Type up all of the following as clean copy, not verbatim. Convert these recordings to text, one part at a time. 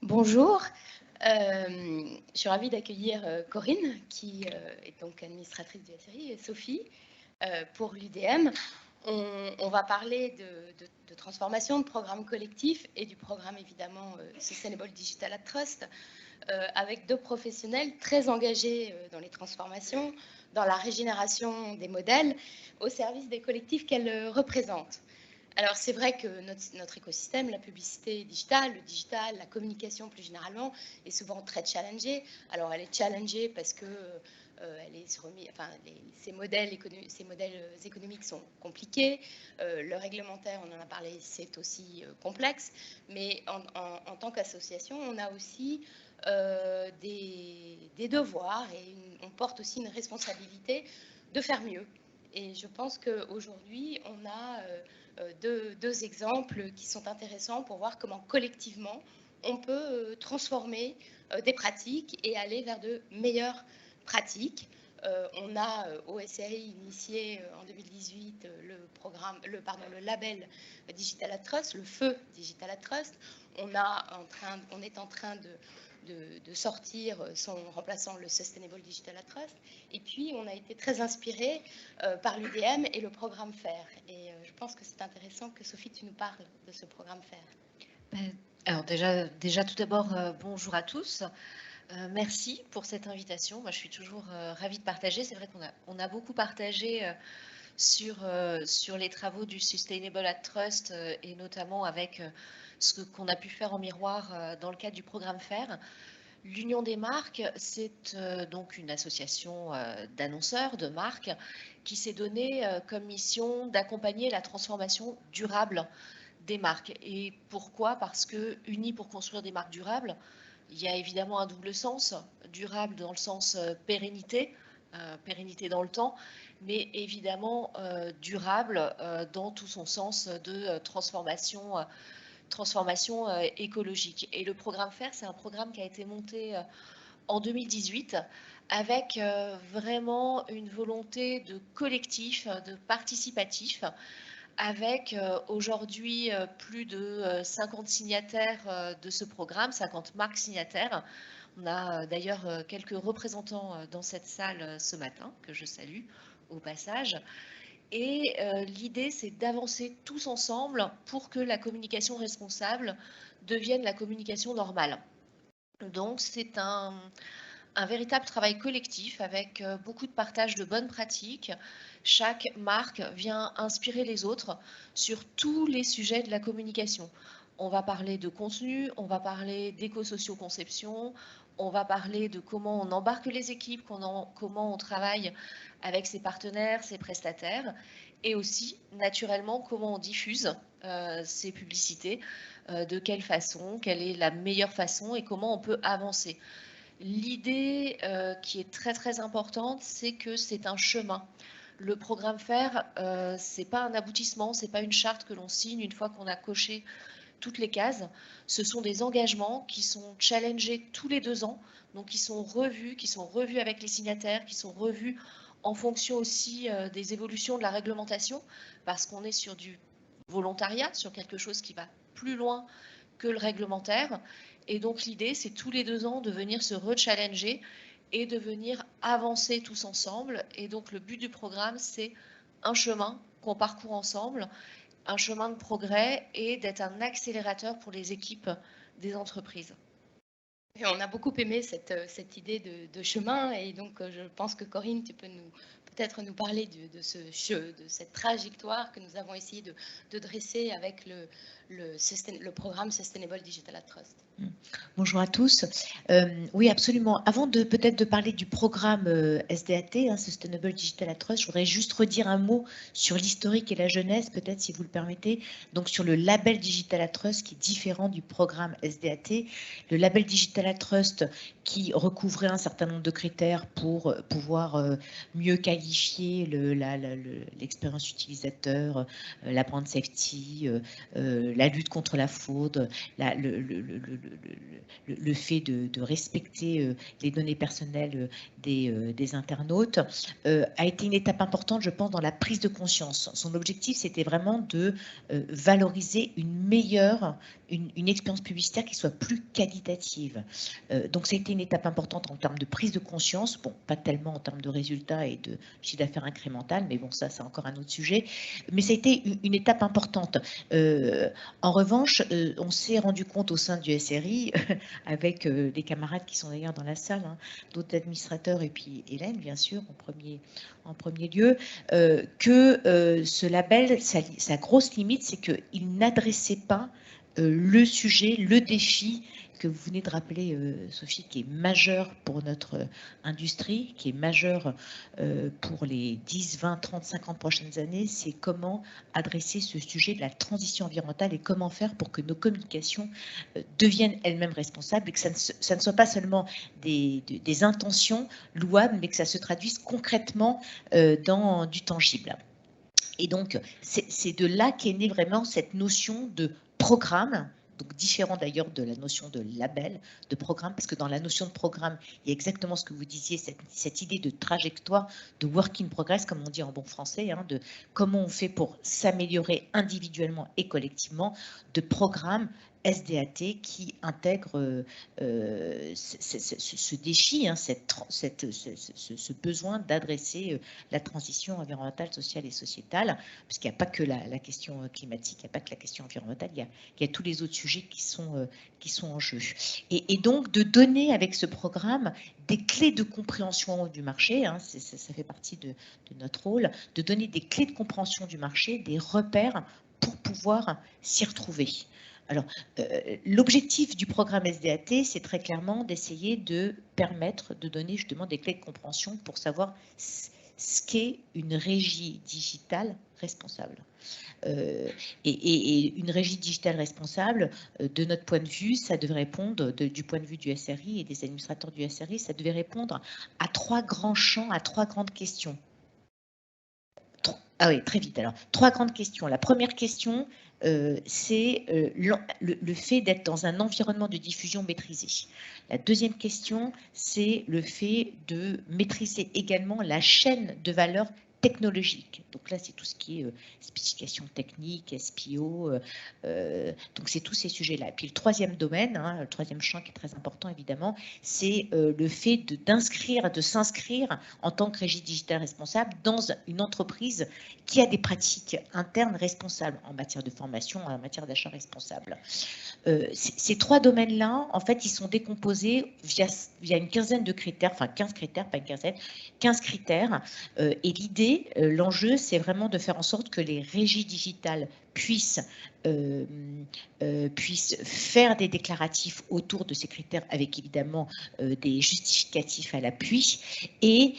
Bonjour, je suis ravie d'accueillir Corinne, qui est donc administratrice du SRI, et Sophie, pour l'UDM. On va parler de transformation, de programme collectif et du programme évidemment Sustainable Digital at Trust, avec deux professionnels très engagés dans les transformations, dans la régénération des modèles, au service des collectifs qu'elles représentent. Alors c'est vrai que notre écosystème, la publicité digitale, le digital, la communication plus généralement, est souvent très challengée. Alors elle est challengée parce que ces modèles économiques sont compliqués. Le réglementaire, on en a parlé, c'est aussi complexe. Mais en tant qu'association, on a aussi des devoirs et on porte aussi une responsabilité de faire mieux. Et je pense qu'aujourd'hui, on a deux exemples qui sont intéressants pour voir comment collectivement on peut transformer des pratiques et aller vers de meilleures pratiques. On a au SRI initié en 2018 le label Digital at Trust, le feu Digital at Trust. On est en train de sortir son remplaçant, le Sustainable Digital at Trust. Et puis, on a été très inspiré par l'UDM et le programme FAIR. Et je pense que c'est intéressant que Sophie, tu nous parles de ce programme FAIR. Alors déjà tout d'abord, bonjour à tous. Merci pour cette invitation. Moi, je suis toujours ravie de partager. C'est vrai qu'on a beaucoup partagé sur les travaux du Sustainable at Trust et notamment avec ce qu'on a pu faire en miroir dans le cadre du programme FAIR. L'Union des marques, c'est donc une association d'annonceurs, de marques, qui s'est donnée comme mission d'accompagner la transformation durable des marques. Et pourquoi? Parce que unis pour construire des marques durables, il y a évidemment un double sens, durable dans le sens pérennité, pérennité dans le temps, mais évidemment durable dans tout son sens de transformation écologique. Et le programme FAIR, c'est un programme qui a été monté en 2018 avec vraiment une volonté de collectif, de participatif, avec aujourd'hui plus de 50 signataires de ce programme, 50 marques signataires. On a d'ailleurs quelques représentants dans cette salle ce matin, que je salue au passage. Et l'idée, c'est d'avancer tous ensemble pour que la communication responsable devienne la communication normale. Donc, c'est un véritable travail collectif avec beaucoup de partage de bonnes pratiques. Chaque marque vient inspirer les autres sur tous les sujets de la communication. On va parler de contenu, on va parler d'éco-socio-conception, on va parler de comment on embarque les équipes, comment on travaille avec ses partenaires, ses prestataires, et aussi, naturellement, comment on diffuse ces publicités, de quelle façon, quelle est la meilleure façon et comment on peut avancer. L'idée qui est très très importante, c'est que c'est un chemin. Le programme FAIR, c'est pas un aboutissement, c'est pas une charte que l'on signe une fois qu'on a coché toutes les cases. Ce sont des engagements qui sont challengés tous les 2 ans, donc qui sont revus avec les signataires, qui sont revus en fonction aussi des évolutions de la réglementation, parce qu'on est sur du volontariat, sur quelque chose qui va plus loin que le réglementaire. Et donc l'idée, c'est tous les 2 ans de venir se rechallenger et de venir avancer tous ensemble. Et donc le but du programme, c'est un chemin qu'on parcourt ensemble, un chemin de progrès et d'être un accélérateur pour les équipes des entreprises. Et on a beaucoup aimé cette idée de chemin, et donc je pense que Corinne, tu peux peut-être nous parler de cette trajectoire que nous avons essayé de dresser avec le programme Sustainable Digital at Trust. Bonjour à tous. Oui, absolument. Avant peut-être de parler du programme SDAT, Sustainable Digital at Trust, je voudrais juste redire un mot sur l'historique et la jeunesse, peut-être si vous le permettez. Donc sur le label Digital at Trust qui est différent du programme SDAT. Le label Digital Digital Trust qui recouvrait un certain nombre de critères pour pouvoir mieux qualifier l'expérience utilisateur, la brand safety, la lutte contre la fraude, le fait de respecter les données personnelles des internautes, a été une étape importante, je pense, dans la prise de conscience. Son objectif, c'était vraiment de valoriser une expérience publicitaire qui soit plus qualitative. Donc, ça a été une étape importante en termes de prise de conscience, bon, pas tellement en termes de résultats et de chiffre d'affaires incrémental, mais bon, ça, c'est encore un autre sujet. Mais ça a été une étape importante. En revanche, on s'est rendu compte au sein du SRI, avec les camarades qui sont d'ailleurs dans la salle, hein, d'autres administrateurs et puis Hélène, bien sûr, en premier lieu, que ce label, sa grosse limite, c'est qu'il n'adressait pas le sujet, le défi que vous venez de rappeler, Sophie, qui est majeur pour notre industrie, qui est majeur pour les 10, 20, 30, 50 prochaines années, c'est comment adresser ce sujet de la transition environnementale et comment faire pour que nos communications deviennent elles-mêmes responsables et que ça ne soit pas seulement des intentions louables, mais que ça se traduise concrètement dans du tangible. Et donc, c'est de là qu'est née vraiment cette notion de programme, donc différent d'ailleurs de la notion de label, de programme, parce que dans la notion de programme, il y a exactement ce que vous disiez, cette idée de trajectoire, de work in progress, comme on dit en bon français, hein, de comment on fait pour s'améliorer individuellement et collectivement, de programme SDAT qui intègre ce défi, hein, ce besoin d'adresser la transition environnementale, sociale et sociétale, parce qu'il n'y a pas que la question climatique, il n'y a pas que la question environnementale, il y a tous les autres sujets qui sont en jeu. Et donc de donner avec ce programme des clés de compréhension du marché, hein, ça fait partie de notre rôle, de donner des clés de compréhension du marché, des repères pour pouvoir s'y retrouver. Alors, l'objectif du programme SDAT, c'est très clairement d'essayer de permettre de donner justement des clés de compréhension pour savoir ce qu'est une régie digitale responsable. Et une régie digitale responsable, de notre point de vue, ça devait répondre, du point de vue du SRI et des administrateurs du SRI, ça devait répondre à 3 grands champs, à 3 grandes questions. Ah oui, très vite alors. 3 grandes questions. La première question, c'est le fait d'être dans un environnement de diffusion maîtrisé. La deuxième question, c'est le fait de maîtriser également la chaîne de valeur technologique. Donc là, c'est tout ce qui est spécification technique, SPO, donc c'est tous ces sujets-là. Et puis le troisième domaine, hein, le troisième champ qui est très important évidemment, c'est le fait de s'inscrire en tant que régie digitale responsable dans une entreprise qui a des pratiques internes responsables en matière de formation, en matière d'achat responsable. Ces 3 domaines-là, en fait, ils sont décomposés via une quinzaine de critères, enfin 15 critères, pas une quinzaine, 15 critères. Et l'idée, l'enjeu, c'est vraiment de faire en sorte que les régies digitales puissent faire des déclaratifs autour de ces critères avec évidemment des justificatifs à l'appui et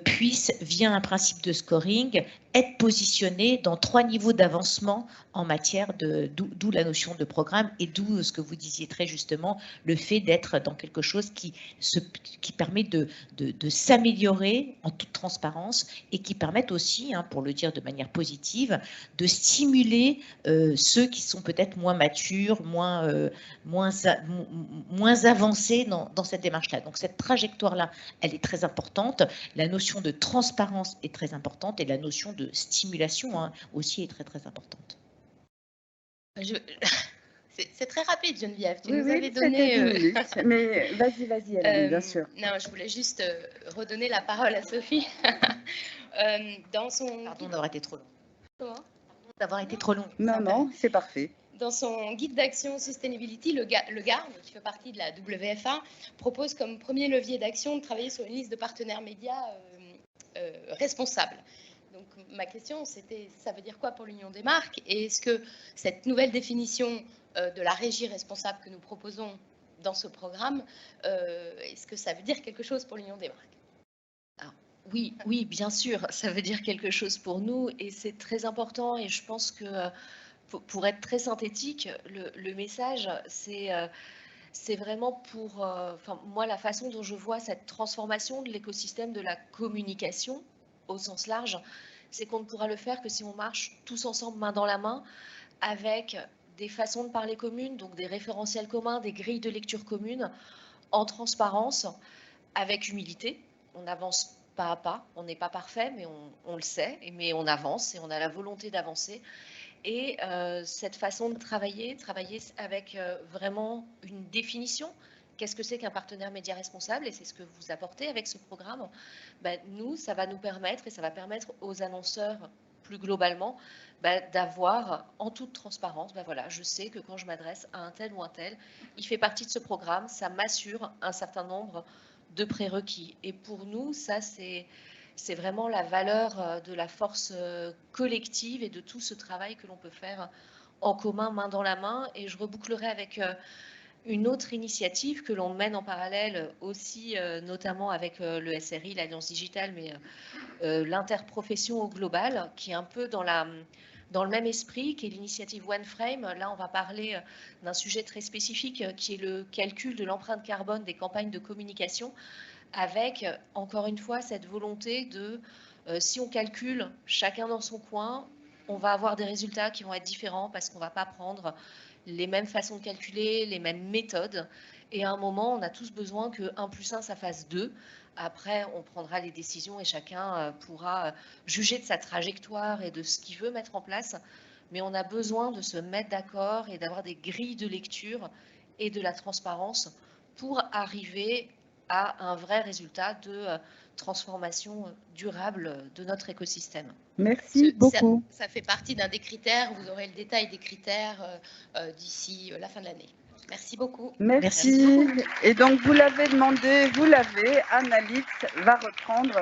puissent, via un principe de scoring, être positionnés dans 3 niveaux d'avancement en matière d'où la notion de programme et d'où ce que vous disiez très justement, le fait d'être dans quelque chose qui permet de s'améliorer en toute transparence et qui permettent aussi, hein, pour le dire de manière positive, de stimuler ceux qui sont peut-être moins matures, moins avancés dans cette démarche-là. Donc cette trajectoire-là, elle est très importante. La notion de transparence est très importante et la notion de stimulation, hein, aussi est très très importante. C'est très rapide, Geneviève. Tu nous avais donné... 10 minutes, mais vas-y, Hélène, bien sûr. Non, je voulais juste redonner la parole à Sophie. Pardon d'avoir été trop long. Comment ? Pardon d'avoir été trop long. Non, c'est parfait. Dans son guide d'action Sustainability, le GARD, qui fait partie de la WFA, propose comme premier levier d'action de travailler sur une liste de partenaires médias responsables. Donc ma question, c'était, ça veut dire quoi pour l'Union des marques? Et est-ce que cette nouvelle définition de la régie responsable que nous proposons dans ce programme, est-ce que ça veut dire quelque chose pour l'Union des marques? Alors, oui, bien sûr, ça veut dire quelque chose pour nous et c'est très important et je pense que pour être très synthétique, le message, c'est c'est vraiment pour, moi, la façon dont je vois cette transformation de l'écosystème de la communication au sens large, c'est qu'on ne pourra le faire que si on marche tous ensemble, main dans la main, avec des façons de parler communes, donc des référentiels communs, des grilles de lecture communes, en transparence, avec humilité. On avance pas à pas, on n'est pas parfait, mais on le sait, mais on avance et on a la volonté d'avancer. Et cette façon de travailler avec vraiment une définition. Qu'est-ce que c'est qu'un partenaire média responsable? Et c'est ce que vous apportez avec ce programme. Nous, ça va nous permettre, et ça va permettre aux annonceurs plus globalement, d'avoir en toute transparence, voilà, je sais que quand je m'adresse à un tel ou un tel, il fait partie de ce programme, ça m'assure un certain nombre de prérequis. Et pour nous, ça, c'est vraiment la valeur de la force collective et de tout ce travail que l'on peut faire en commun, main dans la main. Et je rebouclerai avec une autre initiative que l'on mène en parallèle aussi, notamment avec le SRI, l'Alliance Digitale, mais l'interprofession au global, qui est un peu dans le même esprit, qui est l'initiative OneFrame. Là, on va parler d'un sujet très spécifique, qui est le calcul de l'empreinte carbone des campagnes de communication, avec, encore une fois, cette volonté de, si on calcule chacun dans son coin, on va avoir des résultats qui vont être différents parce qu'on ne va pas prendre les mêmes façons de calculer, les mêmes méthodes. Et à un moment, on a tous besoin que 1 + 1, ça fasse 2. Après, on prendra les décisions et chacun pourra juger de sa trajectoire et de ce qu'il veut mettre en place. Mais on a besoin de se mettre d'accord et d'avoir des grilles de lecture et de la transparence pour arriver à un vrai résultat de transformation durable de notre écosystème. Merci beaucoup. Ça fait partie d'un des critères. Vous aurez le détail des critères d'ici la fin de l'année. Merci beaucoup. Merci. Et donc, vous l'avez demandé, vous l'avez. Annalise va reprendre.